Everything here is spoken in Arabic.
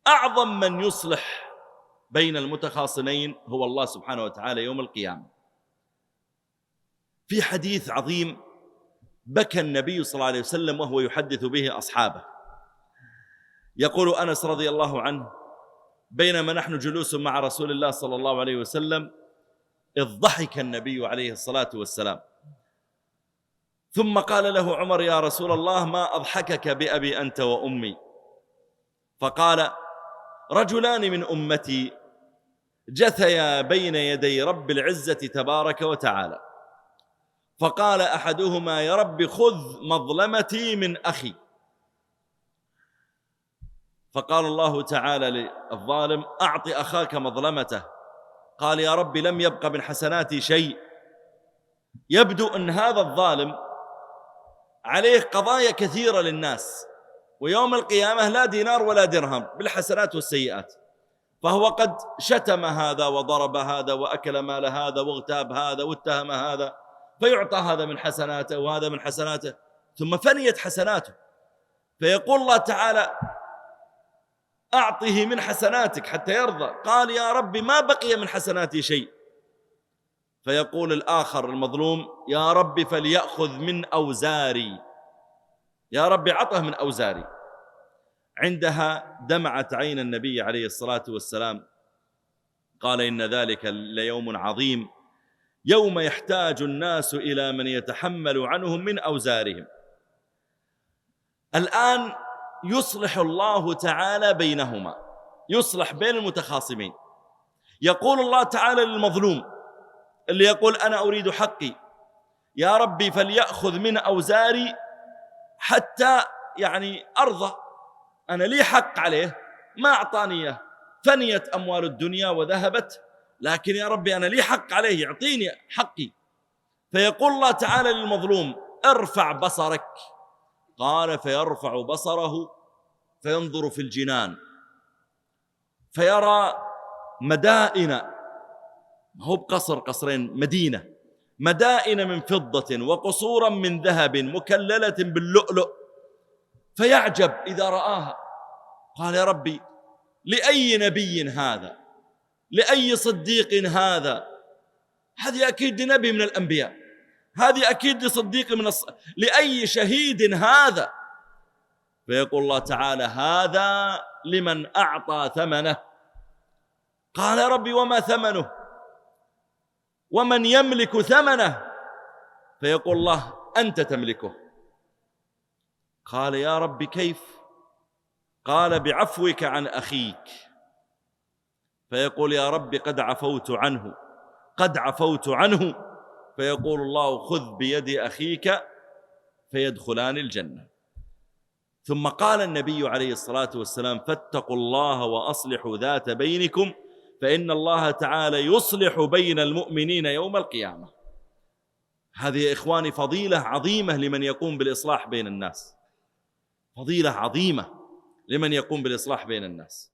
أعظم من يصلح بين المتخاصمين هو الله سبحانه وتعالى يوم القيامة. في حديث عظيم بكى النبي صلى الله عليه وسلم وهو يحدث به أصحابه. يقول أنس رضي الله عنه: بينما نحن جلوس مع رسول الله صلى الله عليه وسلم إذ ضحك النبي عليه الصلاة والسلام، ثم قال له عمر: يا رسول الله، ما أضحكك بأبي أنت وأمي؟ فقال: رجلان من أمتي جثيا بين يدي رب العزة تبارك وتعالى، فقال أحدهما: يا رب خذ مظلمتي من أخي. فقال الله تعالى للظالم: أعط أخاك مظلمته. قال: يا رب لم يبق من حسناتي شيء. يبدو أن هذا الظالم عليه قضايا كثيرة للناس، ويوم القيامة لا دينار ولا درهم بالحسنات والسيئات، فهو قد شتم هذا وضرب هذا وأكل مال هذا واغتاب هذا واتهم هذا، فيعطى هذا من حسناته وهذا من حسناته، ثم فنيت حسناته، فيقول الله تعالى: أعطه من حسناتك حتى يرضى. قال: يا رب ما بقي من حسناتي شيء. فيقول الآخر المظلوم: يا رب فليأخذ من أوزاري، يا رب عطه من أوزاري. عندها دمعت عين النبي عليه الصلاة والسلام، قال: إن ذلك ليوم عظيم، يوم يحتاج الناس إلى من يتحمل عنهم من أوزارهم. الآن يصلح الله تعالى بينهما، يصلح بين المتخاصمين. يقول الله تعالى للمظلوم اللي يقول: أنا أريد حقي، يا ربي فليأخذ من أوزاري حتى أرضى، أنا لي حق عليه ما أعطاني إياه، فنيت أموال الدنيا وذهبت، لكن يا ربي أنا لي حق عليه، يعطيني حقي. فيقول الله تعالى للمظلوم: ارفع بصرك. قال: فيرفع بصره فينظر في الجنان فيرى مدائن، هو بقصر قصرين، مدينة، مدائن من فضة وقصورا من ذهب مكللة باللؤلؤ، فيعجب إذا رآها. قال: يا ربي لأي نبي هذا؟ لأي صديق هذا؟ هذه أكيد نبي من الأنبياء، هذه أكيد صديق لأي شهيد هذا؟ فيقول الله تعالى: هذا لمن أعطى ثمنه. قال: يا ربي وما ثمنه؟ ومن يملك ثمنه؟ فيقول الله: أنت تملكه. قال: يا رب كيف؟ قال: بعفوك عن أخيك. فيقول: يا رب قد عفوت عنه، قد عفوت عنه. فيقول الله: خذ بيد أخيك فيدخلان الجنة. ثم قال النبي عليه الصلاة والسلام: فاتقوا الله وأصلحوا ذات بينكم، فإن الله تعالى يصلح بين المؤمنين يوم القيامة. هذه يا إخواني فضيلة عظيمة لمن يقوم بالإصلاح بين الناس، فضيلة عظيمة لمن يقوم بالإصلاح بين الناس.